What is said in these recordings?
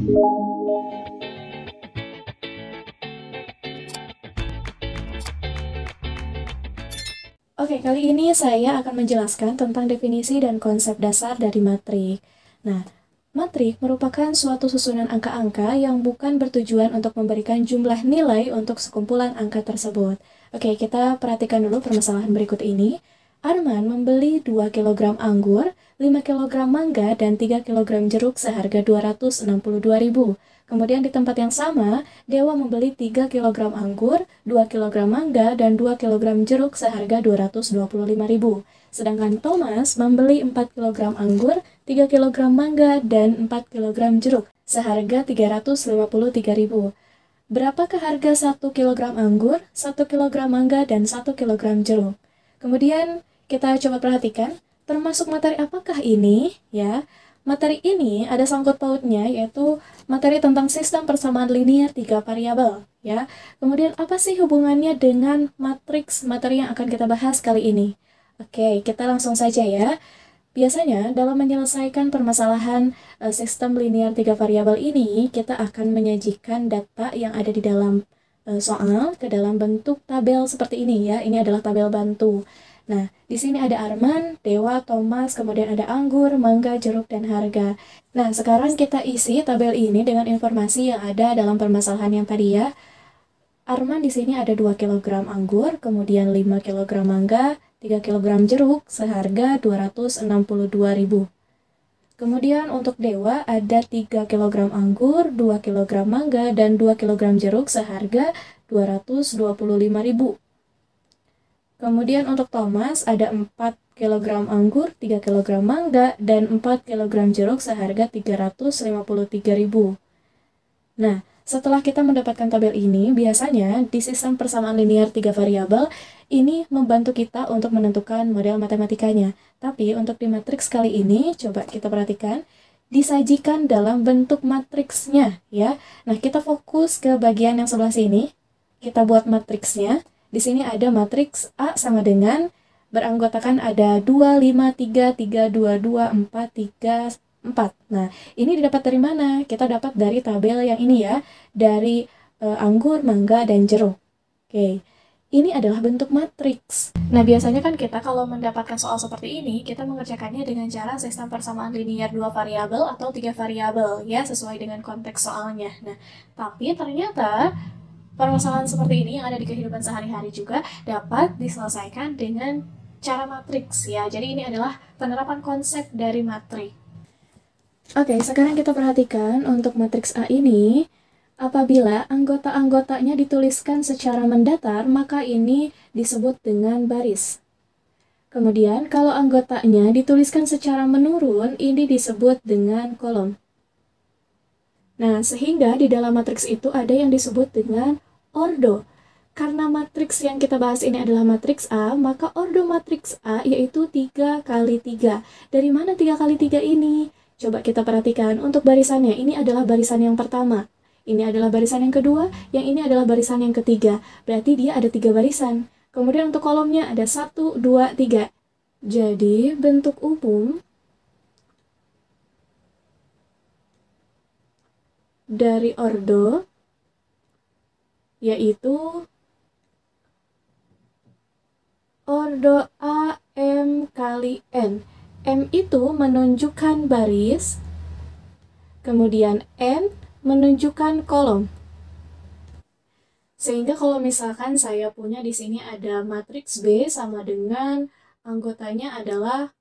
Oke, kali ini saya akan menjelaskan tentang definisi dan konsep dasar dari matrik. Nah, matrik merupakan suatu susunan angka-angka yang bukan bertujuan untuk memberikan jumlah nilai untuk sekumpulan angka tersebut. Oke, kita perhatikan dulu permasalahan berikut ini. Arman membeli 2 kg anggur, 5 kg mangga, dan 3 kg jeruk seharga 262.000. Kemudian di tempat yang sama, Dewa membeli 3 kg anggur, 2 kg mangga, dan 2 kg jeruk seharga 225.000. Sedangkan Thomas membeli 4 kg anggur, 3 kg mangga, dan 4 kg jeruk seharga 353.000. Berapakah harga 1 kg anggur, 1 kg mangga, dan 1 kg jeruk? Kemudian kita coba perhatikan, termasuk materi apakah ini? Ya, materi ini ada sangkut pautnya, yaitu materi tentang sistem persamaan linear 3 variabel. Ya, kemudian apa sih hubungannya dengan matriks materi yang akan kita bahas kali ini? Oke, kita langsung saja ya. Biasanya dalam menyelesaikan permasalahan sistem linear 3 variabel ini, kita akan menyajikan data yang ada di dalam soal ke dalam bentuk tabel seperti ini ya. Ini adalah tabel bantu. Nah, di sini ada Arman, Dewa, Thomas, kemudian ada anggur, mangga, jeruk, dan harga. Nah, sekarang kita isi tabel ini dengan informasi yang ada dalam permasalahan yang tadi ya. Arman di sini ada 2 kg anggur, kemudian 5 kg mangga, 3 kg jeruk, seharga 262.000. Kemudian untuk Dewa ada 3 kg anggur, 2 kg mangga, dan 2 kg jeruk seharga 225.000. Kemudian untuk Thomas ada 4 kg anggur, 3 kg mangga, dan 4 kg jeruk seharga 353.000. Nah, setelah kita mendapatkan tabel ini, biasanya di sistem persamaan linear 3 variabel, ini membantu kita untuk menentukan model matematikanya. Tapi untuk di matriks kali ini, coba kita perhatikan, disajikan dalam bentuk matriksnya ya. Nah, kita fokus ke bagian yang sebelah sini. Kita buat matriksnya. Di sini ada matriks A sama dengan beranggotakan ada 2, 5, 3, 3, 2, 2, 4, 3, 4. Nah, ini didapat dari mana? Kita dapat dari tabel yang ini ya, dari anggur, mangga, dan jeruk. Oke, ini adalah bentuk matriks. Nah, biasanya kan kita kalau mendapatkan soal seperti ini, kita mengerjakannya dengan cara sistem persamaan linear 2 variabel atau 3 variabel ya, sesuai dengan konteks soalnya. Nah, tapi ternyata permasalahan seperti ini yang ada di kehidupan sehari-hari juga dapat diselesaikan dengan cara matriks ya. Jadi ini adalah penerapan konsep dari matriks. Oke, sekarang kita perhatikan untuk matriks A ini, apabila anggota-anggotanya dituliskan secara mendatar, maka ini disebut dengan baris. Kemudian, kalau anggotanya dituliskan secara menurun, ini disebut dengan kolom. Nah, sehingga di dalam matriks itu ada yang disebut dengan ordo. Karena matriks yang kita bahas ini adalah matriks A, maka ordo matriks A yaitu 3 kali 3. Dari mana 3 kali 3 ini? Coba kita perhatikan untuk barisannya. Ini adalah barisan yang pertama. Ini adalah barisan yang kedua, yang ini adalah barisan yang ketiga. Berarti dia ada 3 barisan. Kemudian untuk kolomnya ada 1, 2, 3. Jadi bentuk umum dari ordo yaitu ordo A M kali N. M itu menunjukkan baris, kemudian N menunjukkan kolom. Sehingga kalau misalkan saya punya di sini ada matriks B sama dengan anggotanya adalah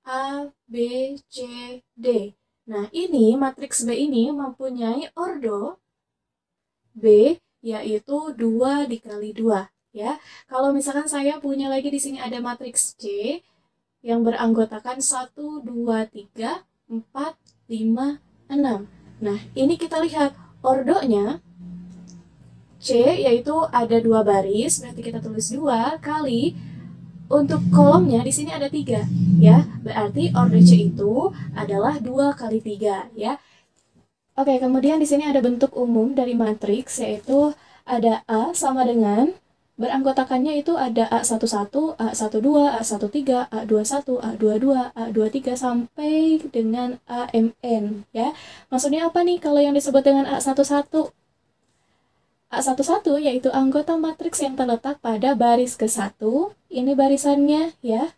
A, B, C, D. Nah, ini matriks B ini mempunyai ordo B yaitu 2 dikali 2 ya. Kalau misalkan saya punya lagi di sini ada matriks C yang beranggotakan 1, 2, 3, 4, 5, 6. Nah, ini kita lihat ordonya C yaitu ada 2 baris, berarti kita tulis 2 kali untuk kolomnya di sini ada 3 ya. Berarti ordo C itu adalah 2 kali 3 ya. Oke, kemudian di sini ada bentuk umum dari matriks yaitu ada A sama dengan Beranggotakannya itu ada A11, A12, A13, A21, A22, A23 sampai dengan AMN ya. Maksudnya apa nih kalau yang disebut dengan A11? A11 yaitu anggota matriks yang terletak pada baris ke-1. Ini barisannya ya.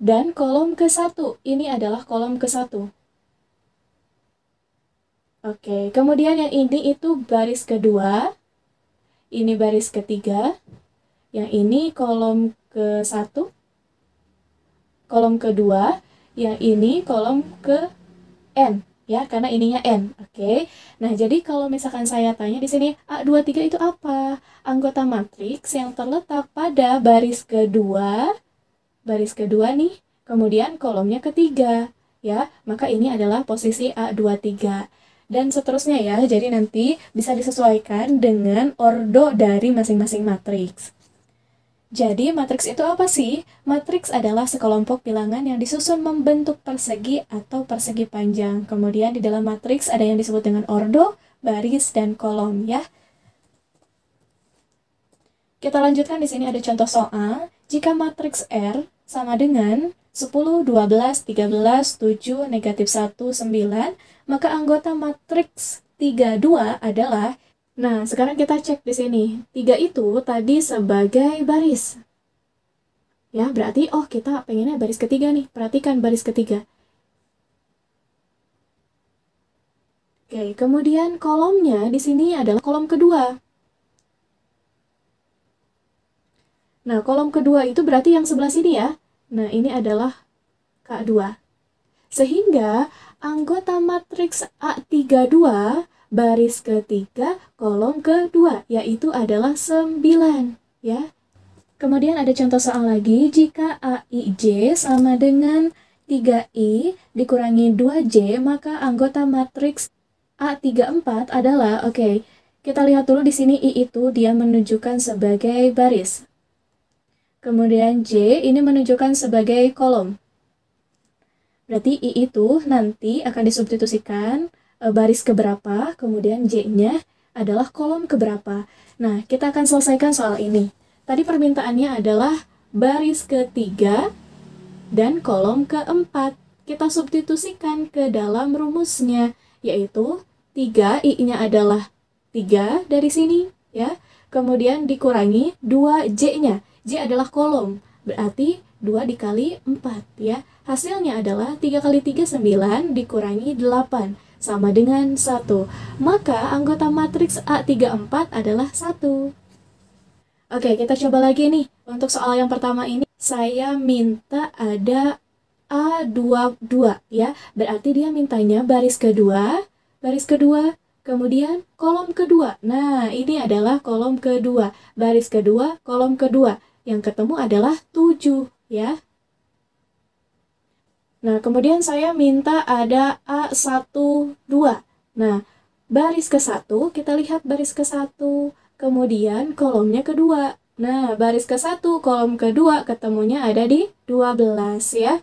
Dan kolom ke-1, ini adalah kolom ke-1. Oke, kemudian yang ini itu baris kedua, ini baris ketiga, yang ini kolom ke-1, kolom kedua, yang ini kolom ke N, ya, karena ininya N, oke. Nah, jadi kalau misalkan saya tanya di sini, A23 itu apa? Anggota matriks yang terletak pada baris kedua nih, kemudian kolomnya ketiga, ya, maka ini adalah posisi A23. Dan seterusnya ya, jadi nanti bisa disesuaikan dengan ordo dari masing-masing matriks. Jadi matriks itu apa sih? Matriks adalah sekelompok bilangan yang disusun membentuk persegi atau persegi panjang. Kemudian di dalam matriks ada yang disebut dengan ordo, baris, dan kolom ya. Kita lanjutkan di sini ada contoh soal. Jika matriks R sama dengan 10, 12, 13, 7, negatif 1, 9, maka anggota matriks 32 adalah, nah sekarang kita cek di sini, 3 itu tadi sebagai baris. Ya, berarti oh kita pengennya baris ketiga nih, perhatikan baris ketiga. Oke, kemudian kolomnya di sini adalah kolom kedua. Nah, kolom kedua itu berarti yang sebelah sini ya. Nah, ini adalah K2. Sehingga anggota matriks A32 baris ketiga kolom kedua yaitu adalah 9 ya. Kemudian ada contoh soal lagi, jika AIJ sama dengan 3I dikurangi 2J maka anggota matriks A34 adalah, oke, kita lihat dulu di sini I itu dia menunjukkan sebagai baris. Kemudian J ini menunjukkan sebagai kolom. Berarti I itu nanti akan disubstitusikan baris keberapa, kemudian J-nya adalah kolom keberapa. Nah, kita akan selesaikan soal ini. Tadi permintaannya adalah baris ketiga dan kolom keempat. Kita substitusikan ke dalam rumusnya, yaitu 3, I-nya adalah 3 dari sini, ya. Kemudian dikurangi 2 J-nya. J adalah kolom, berarti 2 dikali 4 ya. Hasilnya adalah 3 kali 3, 9 dikurangi 8, sama dengan 1. Maka anggota matriks A34 adalah 1. Oke, kita coba lagi nih. Untuk soal yang pertama ini, saya minta ada A22 ya. Berarti dia mintanya baris kedua, kemudian kolom kedua. Nah, ini adalah kolom kedua, baris kedua, kolom kedua. Yang ketemu adalah 7 ya. Nah, kemudian saya minta ada A12. Nah, baris ke-1, kita lihat baris ke-1, kemudian kolomnya kedua. Nah, baris ke-1, kolom kedua ketemunya ada di 12 ya.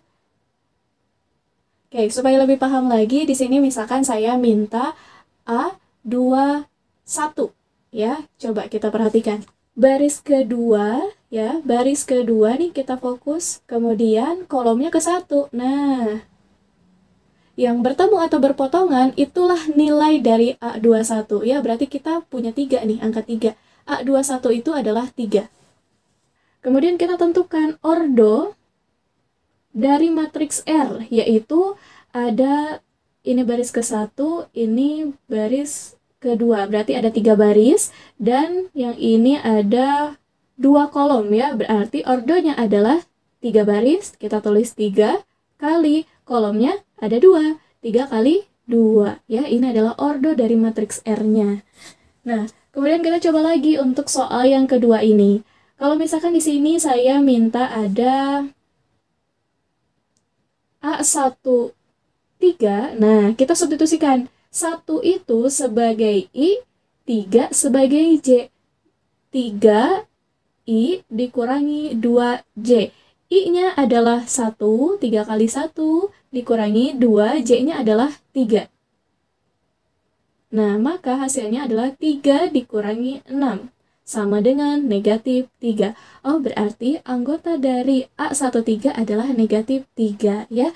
Oke, supaya lebih paham lagi, di sini misalkan saya minta A21 ya. Coba kita perhatikan. Baris kedua ya, baris kedua nih kita fokus, kemudian kolomnya ke-1. Nah, yang bertemu atau berpotongan itulah nilai dari A21 ya, berarti kita punya 3 nih, angka 3. A21 itu adalah 3. Kemudian kita tentukan ordo dari matriks R, yaitu ada ini baris ke-1, ini baris kedua, berarti ada 3 baris, dan yang ini ada 2 kolom ya, berarti ordonya adalah 3 baris, kita tulis 3 kali kolomnya ada 2, 3 kali 2 ya, ini adalah ordo dari matriks R-nya. Nah, kemudian kita coba lagi untuk soal yang kedua ini. Kalau misalkan di sini saya minta ada A13, nah kita substitusikan. 1 itu sebagai I, 3 sebagai J. 3 I dikurangi 2J. I-nya adalah 1, 3 kali 1 dikurangi 2, J-nya adalah 3. Nah, maka hasilnya adalah 3 dikurangi 6. Sama dengan negatif 3. Oh, berarti anggota dari A13 adalah negatif 3 ya.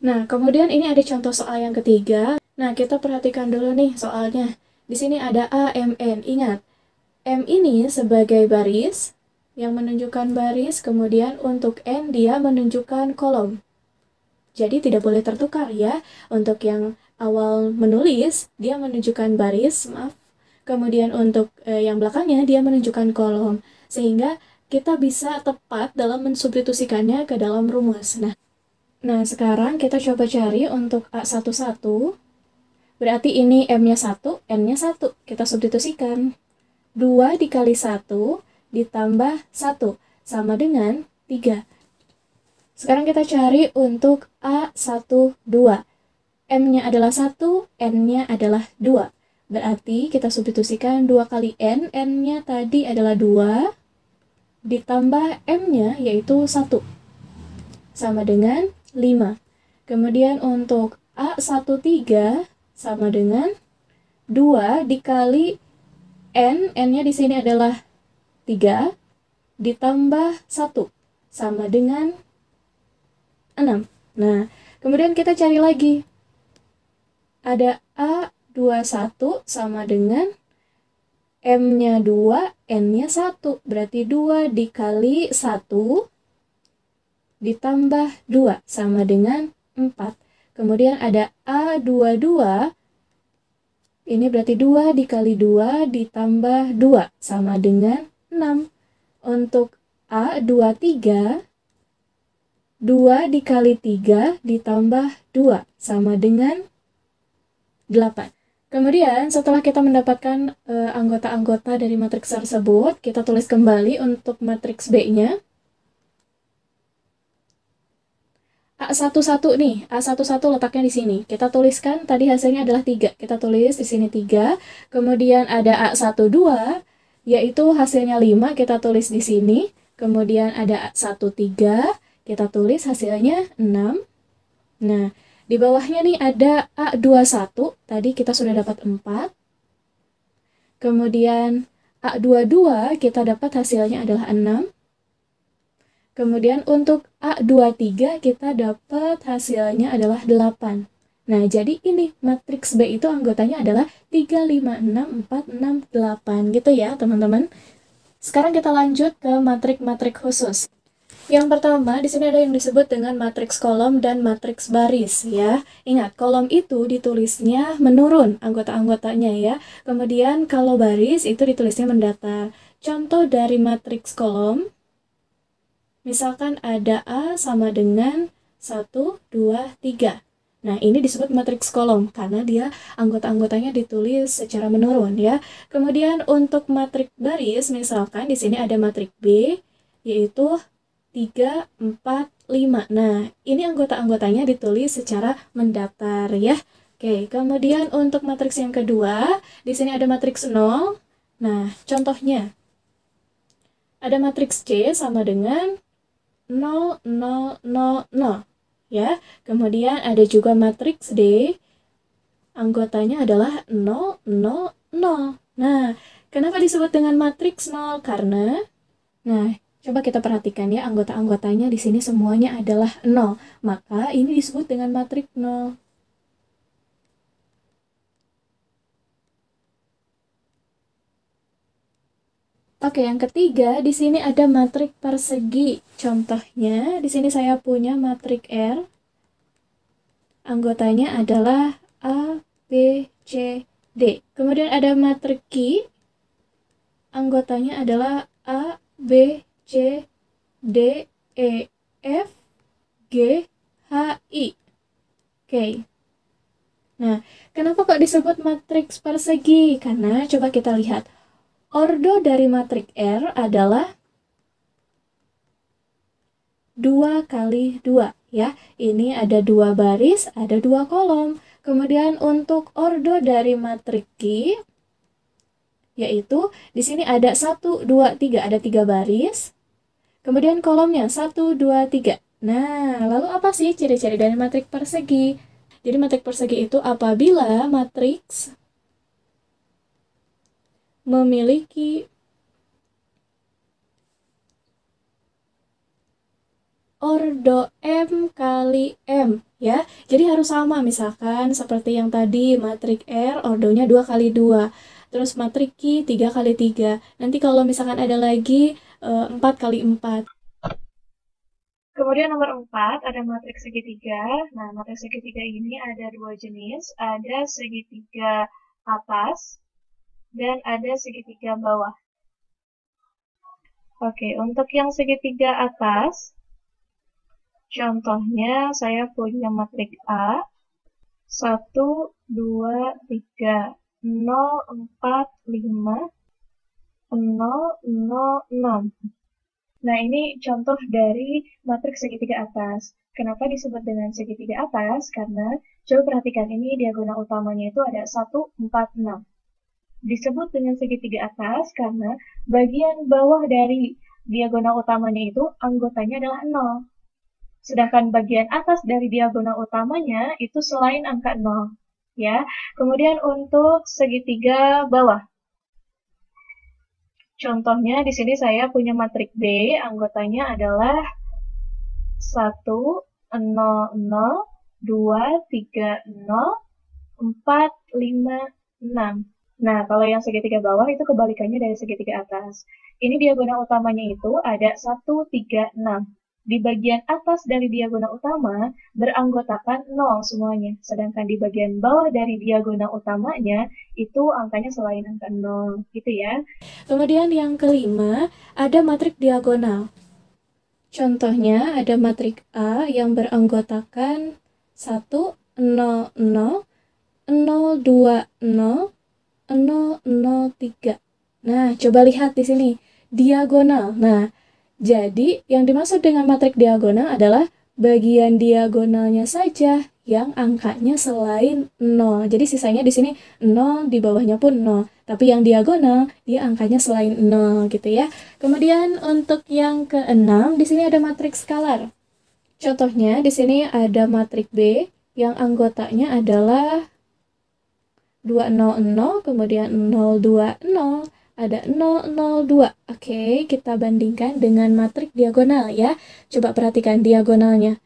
Nah, kemudian ini ada contoh soal yang ketiga. Nah, kita perhatikan dulu nih soalnya. Di sini ada A, M, N. Ingat, M ini sebagai baris yang menunjukkan baris, kemudian untuk N dia menunjukkan kolom. Jadi tidak boleh tertukar ya. Untuk yang awal menulis, dia menunjukkan baris, maaf. Kemudian untuk yang belakangnya dia menunjukkan kolom, sehingga kita bisa tepat dalam mensubstitusikannya ke dalam rumus. Nah, sekarang kita coba cari untuk A11. Berarti ini M-nya 1, N-nya 1. Kita substitusikan. 2 dikali 1 ditambah 1 sama dengan 3. Sekarang kita cari untuk A12. M-nya adalah 1, N-nya adalah 2. Berarti kita substitusikan 2 kali N, N-nya tadi adalah 2, ditambah M-nya yaitu 1, sama dengan 5. Kemudian untuk A13 sama dengan 2 dikali N, N-nya di sini adalah 3, ditambah 1, sama dengan 6. Nah, kemudian kita cari lagi. Ada A21 sama dengan M-nya 2, N-nya 1. Berarti 2 dikali 1 ditambah 2 sama dengan 4. Kemudian ada A22. Ini berarti 2 dikali 2 ditambah 2 sama dengan 6. Untuk A23, 2 dikali 3 ditambah 2 sama dengan 8. Kemudian setelah kita mendapatkan anggota-anggota dari matriks tersebut, kita tulis kembali untuk matriks B-nya. A11 nih, A11 letaknya di sini. Kita tuliskan tadi hasilnya adalah 3. Kita tulis di sini 3. Kemudian ada A12 yaitu hasilnya 5, kita tulis di sini. Kemudian ada A13, kita tulis hasilnya 6. Nah, di bawahnya nih ada A21, tadi kita sudah dapat 4. Kemudian A22 kita dapat hasilnya adalah 6. Kemudian untuk A23 kita dapat hasilnya adalah 8. Nah, jadi ini matriks B itu anggotanya adalah 3, 5, 6, 4, 6, 8 gitu ya teman-teman. Sekarang kita lanjut ke matrik-matrik khusus. Yang pertama, di sini ada yang disebut dengan matriks kolom dan matriks baris ya. Ingat, kolom itu ditulisnya menurun anggota-anggotanya ya. Kemudian kalau baris itu ditulisnya mendatar. Contoh dari matriks kolom, misalkan ada A sama dengan 1, 2, 3. Nah, ini disebut matriks kolom karena dia anggota-anggotanya ditulis secara menurun ya. Kemudian untuk matriks baris, misalkan di sini ada matriks B yaitu 3, 4, 5. Nah, ini anggota-anggotanya ditulis secara mendatar ya. Oke, kemudian untuk matriks yang kedua, di sini ada matriks 0. Nah, contohnya ada matriks C sama dengan 0, 0, 0, 0 ya. Kemudian ada juga matriks D, anggotanya adalah 0, 0, 0. Nah, kenapa disebut dengan matriks 0? Karena, nah, coba kita perhatikan ya, anggota-anggotanya di sini semuanya adalah 0. Maka ini disebut dengan matriks 0. Oke, yang ketiga di sini ada matriks persegi. Contohnya di sini saya punya matriks R. Anggotanya adalah A, B, C, D. Kemudian ada matriks Q. Anggotanya adalah A, B, C, D, E, F, G, H, I. Oke. Nah, kenapa kok disebut matriks persegi? Karena coba kita lihat. Ordo dari matriks R adalah 2 kali 2 ya. Ini ada 2 baris, ada 2 kolom. Kemudian untuk ordo dari matriks Q yaitu di sini ada 1, 2, 3, ada 3 baris. Kemudian kolomnya 1, 2, 3. Nah, lalu apa sih ciri-ciri dari matriks persegi? Jadi matrik persegi itu apabila matriks memiliki ordo M kali M ya. Jadi harus sama, misalkan seperti yang tadi matrik R ordonya 2 kali 2. Terus matrik Q 3 kali 3. Nanti kalau misalkan ada lagi 4 kali 4. Kemudian nomor 4 ada matriks segitiga. Nah, matriks segitiga ini ada dua jenis, ada segitiga atas dan ada segitiga bawah. Oke, untuk yang segitiga atas, contohnya saya punya matrik A 1, 2, 3, 0, 4, 5, 0, 0, 6. Nah, ini contoh dari matriks segitiga atas. Kenapa disebut dengan segitiga atas? Karena coba perhatikan ini diagonal utamanya itu ada 1, 4, 6. Disebut dengan segitiga atas karena bagian bawah dari diagonal utamanya itu anggotanya adalah 0. Sedangkan bagian atas dari diagonal utamanya itu selain angka 0. Ya. Kemudian untuk segitiga bawah. Contohnya di sini saya punya matrik B, anggotanya adalah 1, 0, 0, 2, 3, 0, 4, 5, 6. Nah, kalau yang segitiga bawah itu kebalikannya dari segitiga atas. Ini diagonal utamanya itu ada 1, 3, 6. Di bagian atas dari diagonal utama beranggotakan 0 semuanya. Sedangkan di bagian bawah dari diagonal utamanya itu angkanya selain angka 0. Gitu ya. Kemudian yang kelima, ada matrik diagonal. Contohnya ada matrik A yang beranggotakan 1, 0, 0, 0, 2, 0, 0, 0, 3. Nah, coba lihat di sini, diagonal. Nah, jadi yang dimaksud dengan matrik diagonal adalah bagian diagonalnya saja yang angkanya selain 0. Jadi sisanya di sini 0, di bawahnya pun 0. Tapi yang diagonal, dia angkanya selain 0 gitu ya. Kemudian untuk yang keenam, di sini ada matriks skalar. Contohnya di sini ada matrik B yang anggotanya adalah 200, kemudian 020, ada 002. Oke, kita bandingkan dengan matrik diagonal ya. Coba perhatikan diagonalnya.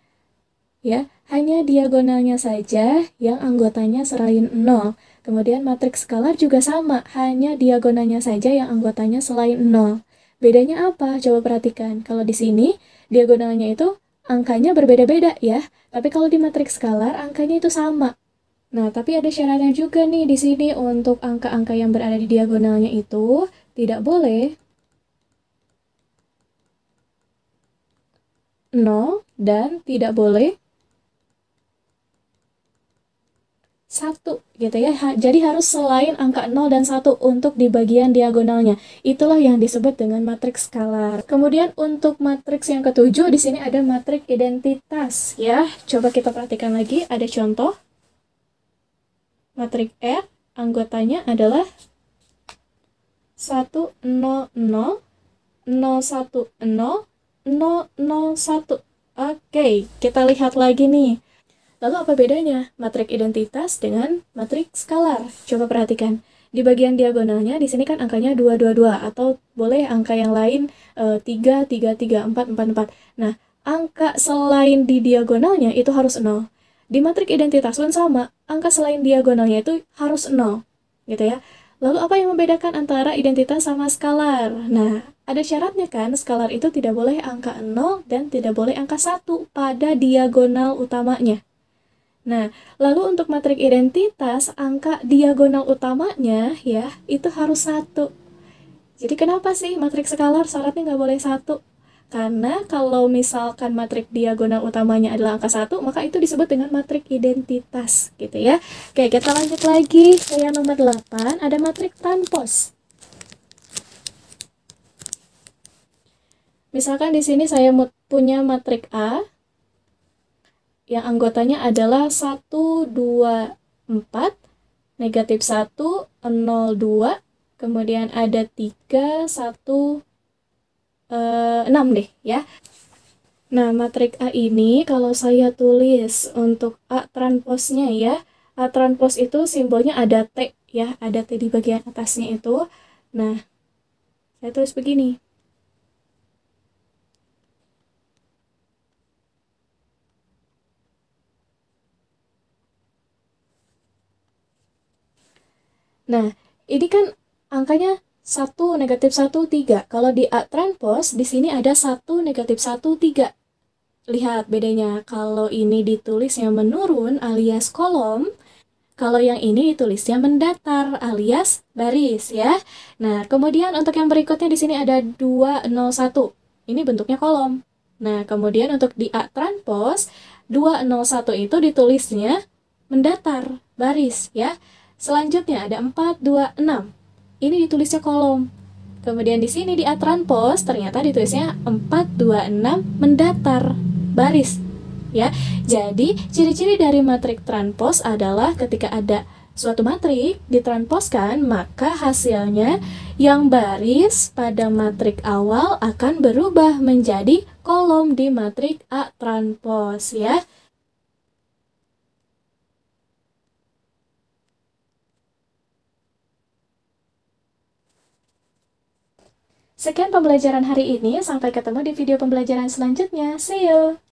Ya, hanya diagonalnya saja yang anggotanya selain 0. Kemudian matrik skalar juga sama, hanya diagonalnya saja yang anggotanya selain 0. Bedanya apa? Coba perhatikan. Kalau di sini diagonalnya itu angkanya berbeda-beda ya. Tapi kalau di matrik skalar angkanya itu sama. Nah, tapi ada syaratnya juga nih di sini untuk angka-angka yang berada di diagonalnya itu tidak boleh 0 dan tidak boleh 1 gitu ya. Jadi harus selain angka 0 dan 1 untuk di bagian diagonalnya. Itulah yang disebut dengan matriks skalar. Kemudian untuk matriks yang ketujuh di sini ada matriks identitas ya. Coba kita perhatikan lagi, ada contoh. Matrik R anggotanya adalah 1, 0, 0, 0, 1, 0, 0, 0, 1. Oke, kita lihat lagi nih. Lalu apa bedanya matrik identitas dengan matrik skalar? Coba perhatikan. Di bagian diagonalnya di sini kan angkanya 2, 2, 2 atau boleh angka yang lain 3, 3, 3, 4, 4, 4. Nah, angka selain di diagonalnya itu harus 0. Di matrik identitas pun sama, angka selain diagonalnya itu harus 0, gitu ya. Lalu apa yang membedakan antara identitas sama skalar? Nah, ada syaratnya kan, skalar itu tidak boleh angka 0 dan tidak boleh angka 1 pada diagonal utamanya. Nah, lalu untuk matrik identitas, angka diagonal utamanya ya, itu harus 1. Jadi kenapa sih matrik skalar syaratnya nggak boleh 1? Karena kalau misalkan matrik diagonal utamanya adalah angka 1, maka itu disebut dengan matrik identitas, gitu ya. Oke, kita lanjut lagi ke yang nomor 8, ada matrik transpos. Misalkan di sini saya punya matrik A, yang anggotanya adalah 1, 2, 4, negatif 1, 0, 2, kemudian ada 3, 1, 6 deh ya. Nah, matrik A ini kalau saya tulis untuk A transposnya ya, A transpos itu simbolnya ada T ya, ada T di bagian atasnya itu. Nah, saya tulis begini. Nah, ini kan angkanya 1, negatif 1, 3. Kalau di A transpos, di sini ada 1, negatif 1, 3. Lihat bedanya, kalau ini ditulisnya menurun alias kolom, kalau yang ini ditulisnya mendatar alias baris ya. Nah, kemudian untuk yang berikutnya di sini ada 201. Ini bentuknya kolom. Nah, kemudian untuk di A transpos, 201 itu ditulisnya mendatar baris ya. Selanjutnya ada 426. Ini ditulisnya kolom. Kemudian di sini di A transpos ternyata ditulisnya 426 mendatar baris ya. Jadi, ciri-ciri dari matrik transpos adalah ketika ada suatu matrik ditransposkan, maka hasilnya yang baris pada matrik awal akan berubah menjadi kolom di matrik A transpos ya. Sekian pembelajaran hari ini, sampai ketemu di video pembelajaran selanjutnya. See you!